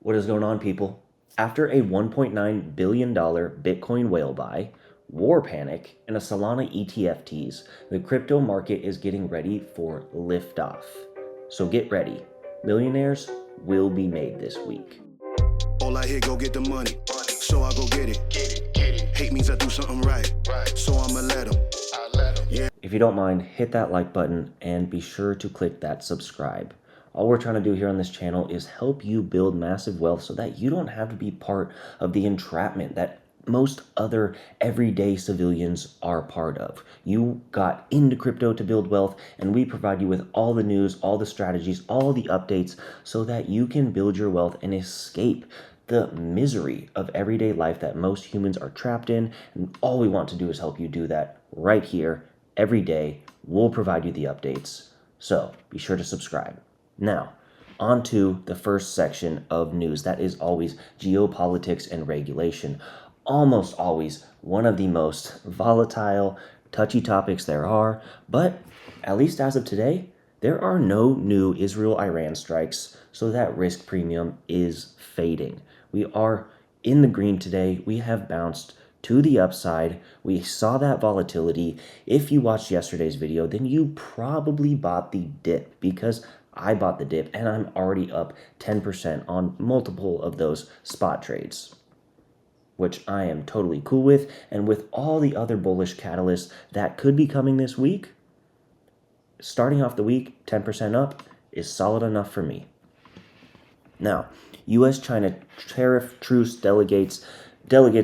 What is going on, people? After a $1.9 billion Bitcoin whale buy, war panic, and a Solana ETF tease, the crypto market is getting ready for liftoff. So get ready. Millionaires will be made this week. All I hear, go get the money. So I go get it. Hate means I do something right. So I'ma let him. Yeah. If you don't mind, hit that like button and be sure to click that subscribe. All we're trying to do here on this channel is help you build massive wealth so that you don't have to be part of the entrapment that most other everyday civilians are part of. You got into crypto to build wealth, and we provide you with all the news, all the strategies, all the updates so that you can build your wealth and escape the misery of everyday life that most humans are trapped in. And all we want to do is help you do that right here every day. We'll provide you the updates. So be sure to subscribe. Now, on to the first section of news. That is always geopolitics and regulation. Almost always one of the most volatile, touchy topics there are. But at least as of today, there are no new Israel-Iran strikes, so that risk premium is fading. We are in the green today. We have bounced to the upside. We saw that volatility. If you watched yesterday's video, then you probably bought the dip, because I bought the dip and I'm already up 10% on multiple of those spot trades, which I am totally cool with. And with all the other bullish catalysts that could be coming this week, starting off the week 10% up is solid enough for me. Now, U.S.-China tariff truce delegates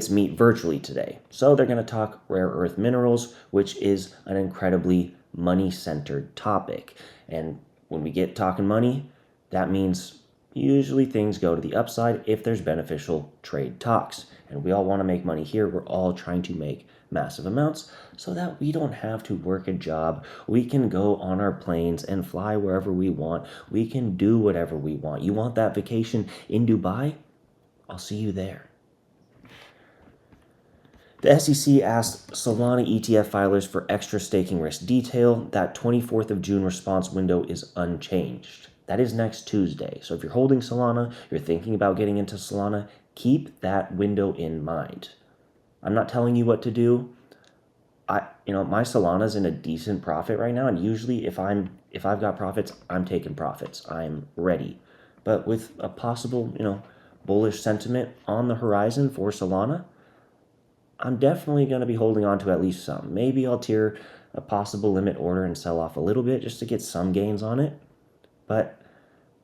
meet virtually today. So they're going to talk rare earth minerals, which is an incredibly money-centered topic. And when we get talking money, that means usually things go to the upside if there's beneficial trade talks. And we all want to make money here. We're all trying to make massive amounts so that we don't have to work a job. We can go on our planes and fly wherever we want. We can do whatever we want. You want that vacation in Dubai? I'll see you there. The SEC asked Solana ETF filers for extra staking risk detail. That 24th of June response window is unchanged. That is next Tuesday. So if you're holding Solana, you're thinking about getting into Solana, keep that window in mind. I'm not telling you what to do. My Solana's in a decent profit right now, and usually if I've got profits, I'm taking profits. I'm ready. But with a possible, bullish sentiment on the horizon for Solana, I'm definitely going to be holding on to at least some. Maybe I'll tier a possible limit order and sell off a little bit just to get some gains on it. But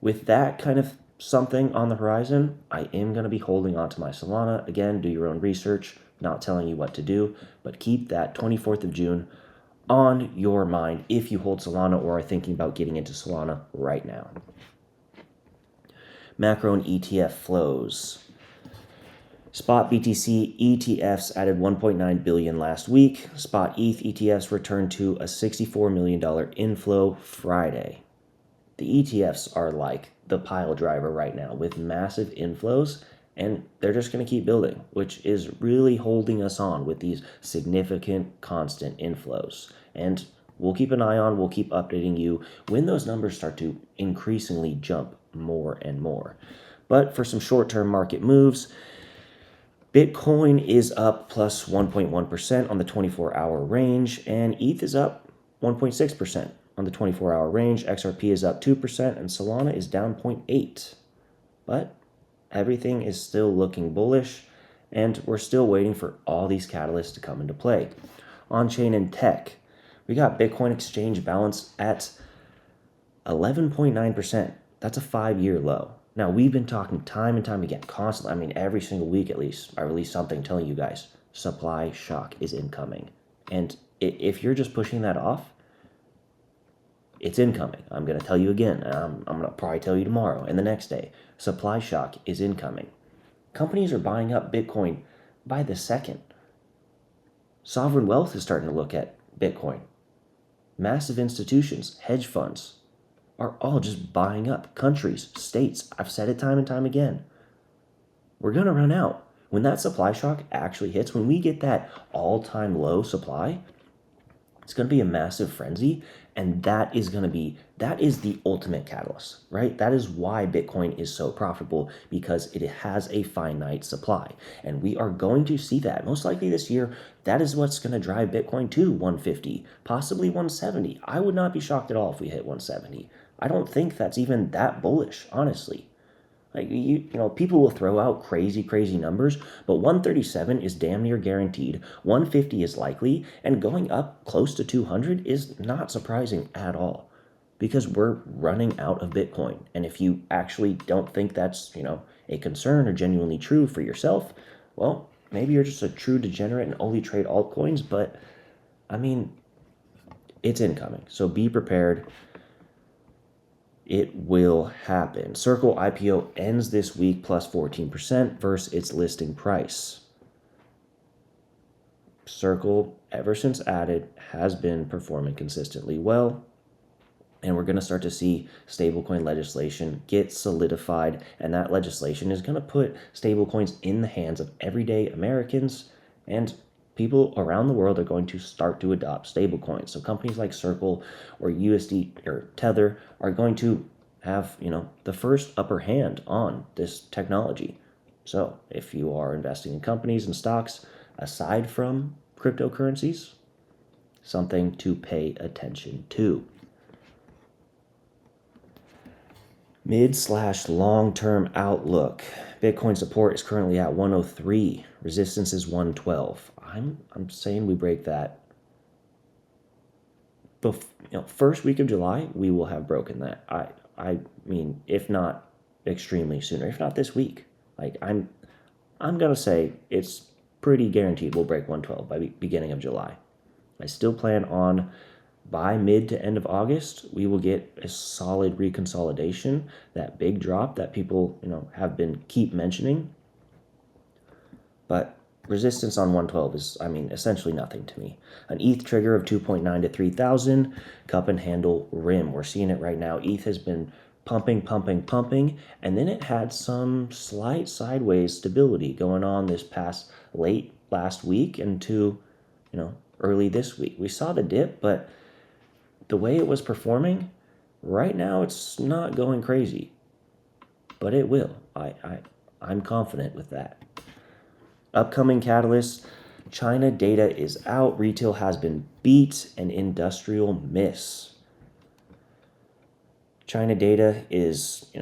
with that kind of something on the horizon, I am going to be holding on to my Solana. Again, do your own research, not telling you what to do, but keep that 24th of June on your mind if you hold Solana or are thinking about getting into Solana right now. Macro and ETF flows. Spot BTC ETFs added 1.9 billion last week. Spot ETH ETFs returned to a $64 million inflow Friday. The ETFs are like the pile driver right now with massive inflows, and they're just going to keep building, which is really holding us on with these significant constant inflows. And we'll keep an eye on, we'll keep updating you when those numbers start to increasingly jump more and more. But for some short-term market moves, Bitcoin is up plus 1.1% on the 24-hour range, and ETH is up 1.6% on the 24-hour range. XRP is up 2%, and Solana is down 0.8%. But everything is still looking bullish, and we're still waiting for all these catalysts to come into play. On-chain and tech, we got Bitcoin exchange balance at 11.9%. That's a 5-year low. Now, we've been talking time and time again, constantly, every single week at least, I release something telling you guys, supply shock is incoming. And if you're just pushing that off, it's incoming. I'm going to tell you again. I'm going to probably tell you tomorrow and the next day. Supply shock is incoming. Companies are buying up Bitcoin by the second. Sovereign wealth is starting to look at Bitcoin. Massive institutions, hedge funds, are all just buying up. Countries, states, I've said it time and time again. We're going to run out. When that supply shock actually hits, when we get that all-time low supply, it's going to be a massive frenzy, And that is the ultimate catalyst, right? That is why Bitcoin is so profitable, because it has a finite supply. And we are going to see that most likely this year. That is what's going to drive Bitcoin to 150, possibly 170. I would not be shocked at all if we hit 170. I don't think that's even that bullish, honestly. Like people will throw out crazy numbers, but 137 is damn near guaranteed. 150 is likely, and going up close to 200 is not surprising at all, because we're running out of Bitcoin. And if you actually don't think that's, a concern or genuinely true for yourself, well, maybe you're just a true degenerate and only trade altcoins, but I mean, it's incoming. So be prepared. It will happen. Circle IPO ends this week plus 14% versus its listing price. Circle, ever since added, has been performing consistently well. And we're going to start to see stablecoin legislation get solidified. And that legislation is going to put stablecoins in the hands of everyday Americans. And people around the world are going to start to adopt stablecoins. So companies like Circle or USD or Tether are going to have, the first upper hand on this technology. So if you are investing in companies and stocks aside from cryptocurrencies, something to pay attention to. Mid/long-term outlook. Bitcoin support is currently at 103. Resistance is 112. I'm saying we break that. First week of July, we will have broken that. I mean, if not extremely sooner, if not this week. Like I'm gonna say it's pretty guaranteed we'll break 112 by beginning of July. I still plan on, by mid to end of August, we will get a solid reconsolidation, that big drop that people, have been keep mentioning. But resistance on 112 is, essentially nothing to me. An ETH trigger of 2.9 to 3,000, cup and handle rim. We're seeing it right now. ETH has been pumping, and then it had some slight sideways stability going on this past late last week into, early this week. We saw the dip, but the way it was performing, right now it's not going crazy, but it will. I'm confident with that. Upcoming catalysts: China data is out, retail has been beat, and industrial miss. China data is,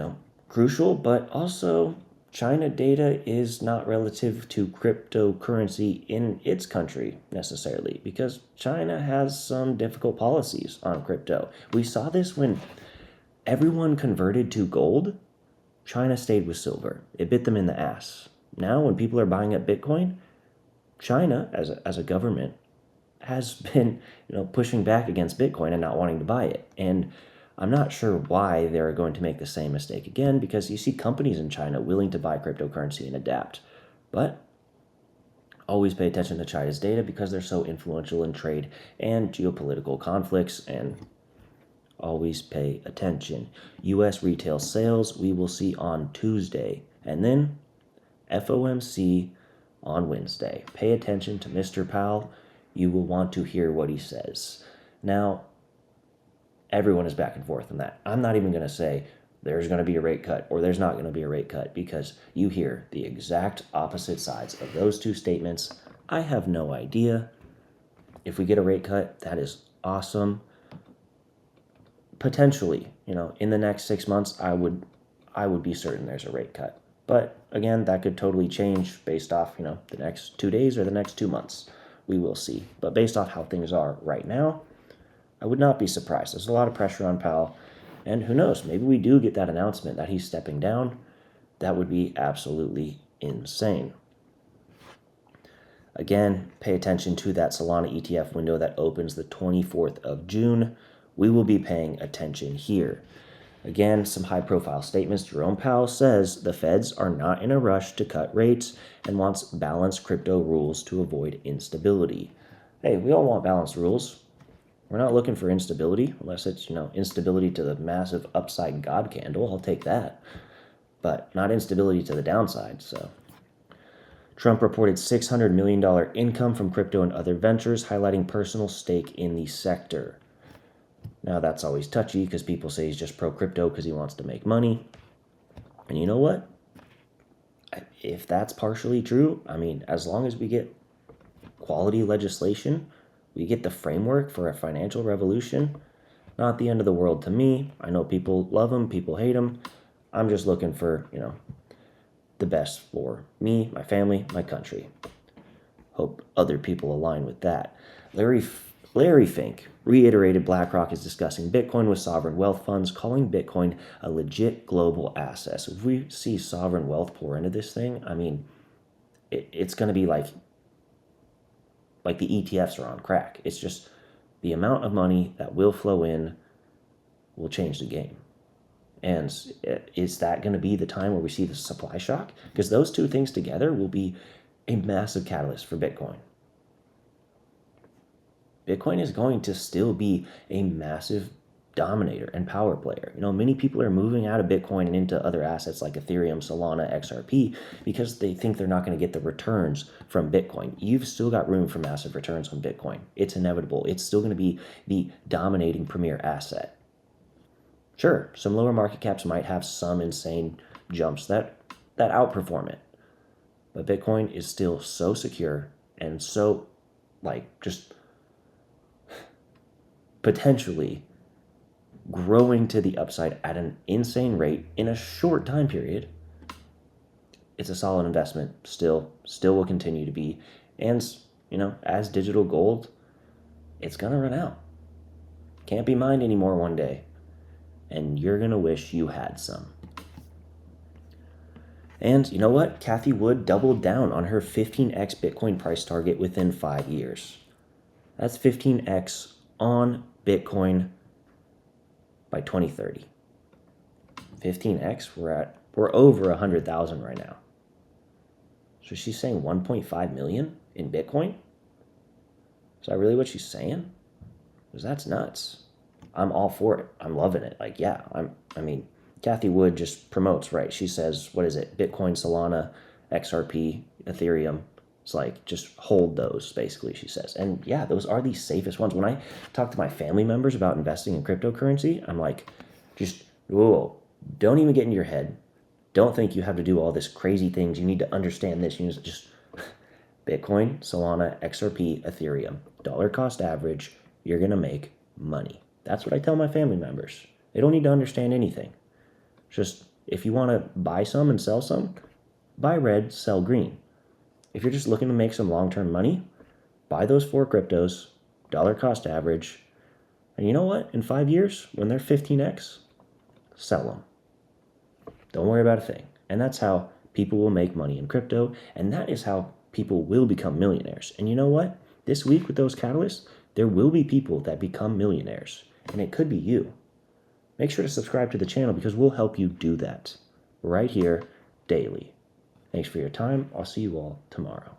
crucial, but also China data is not relative to cryptocurrency in its country necessarily, because China has some difficult policies on crypto. We saw this when everyone converted to gold. China stayed with silver. It bit them in the ass. Now, when people are buying up Bitcoin, China, as a government, has been, pushing back against Bitcoin and not wanting to buy it. And I'm not sure why they're going to make the same mistake again, because you see companies in China willing to buy cryptocurrency and adapt. But always pay attention to China's data, because they're so influential in trade and geopolitical conflicts, and always pay attention. U.S. retail sales we will see on Tuesday, and then FOMC on Wednesday. Pay attention to Mr. Powell. You will want to hear what he says. Now, everyone is back and forth on that. I'm not even going to say there's going to be a rate cut or there's not going to be a rate cut, because you hear the exact opposite sides of those two statements. I have no idea. If we get a rate cut, that is awesome. Potentially, in the next 6 months, I would be certain there's a rate cut. But again, that could totally change based off, the next 2 days or the next 2 months. We will see. But based off how things are right now, I would not be surprised. There's a lot of pressure on Powell. And who knows, maybe we do get that announcement that he's stepping down. That would be absolutely insane. Again, pay attention to that Solana ETF window that opens the 24th of June. We will be paying attention here. Again, some high-profile statements. Jerome Powell says the feds are not in a rush to cut rates and wants balanced crypto rules to avoid instability. Hey, we all want balanced rules. We're not looking for instability, unless it's, instability to the massive upside God candle. I'll take that. But not instability to the downside, so. Trump reported $600 million income from crypto and other ventures, highlighting personal stake in the sector. Now that's always touchy because people say he's just pro crypto because he wants to make money. And you know what? If that's partially true, I mean, as long as we get quality legislation, we get the framework for a financial revolution, not the end of the world to me. I know people love him, people hate him. I'm just looking for, the best for me, my family, my country. Hope other people align with that. Larry Fink reiterated BlackRock is discussing Bitcoin with sovereign wealth funds, calling Bitcoin a legit global asset. So if we see sovereign wealth pour into this thing, I mean, it's going to be like the ETFs are on crack. It's just the amount of money that will flow in will change the game. And is that going to be the time where we see the supply shock? Because those two things together will be a massive catalyst for Bitcoin. Bitcoin is going to still be a massive dominator and power player. Many people are moving out of Bitcoin and into other assets like Ethereum, Solana, XRP because they think they're not going to get the returns from Bitcoin. You've still got room for massive returns on Bitcoin. It's inevitable. It's still going to be the dominating premier asset. Sure, some lower market caps might have some insane jumps that outperform it. But Bitcoin is still so secure and so just potentially growing to the upside at an insane rate in a short time period. It's a solid investment, still will continue to be. And, as digital gold, it's going to run out. Can't be mined anymore one day. And you're going to wish you had some. And you know what? Cathie Wood doubled down on her 15x Bitcoin price target within 5 years. That's 15x on Bitcoin by 2030. 15x, we're over 100,000 right now. So she's saying 1.5 million in Bitcoin? Is that really what she's saying? Because that's nuts. I'm all for it. I'm loving it. Cathie Wood just promotes, right? She says, what is it? Bitcoin, Solana, XRP, Ethereum. It's just hold those, basically, she says. And yeah, those are the safest ones. When I talk to my family members about investing in cryptocurrency, I'm like, whoa, don't even get into your head. Don't think you have to do all this crazy things. You need to understand this. You need to just Bitcoin, Solana, XRP, Ethereum. Dollar cost average, you're going to make money. That's what I tell my family members. They don't need to understand anything. Just if you want to buy some and sell some, buy red, sell green. If you're just looking to make some long-term money, buy those 4 cryptos, dollar cost average. And you know what? In 5 years, when they're 15x, sell them. Don't worry about a thing. And that's how people will make money in crypto. And that is how people will become millionaires. And you know what? This week with those catalysts, there will be people that become millionaires. And it could be you. Make sure to subscribe to the channel because we'll help you do that right here daily. Thanks for your time. I'll see you all tomorrow.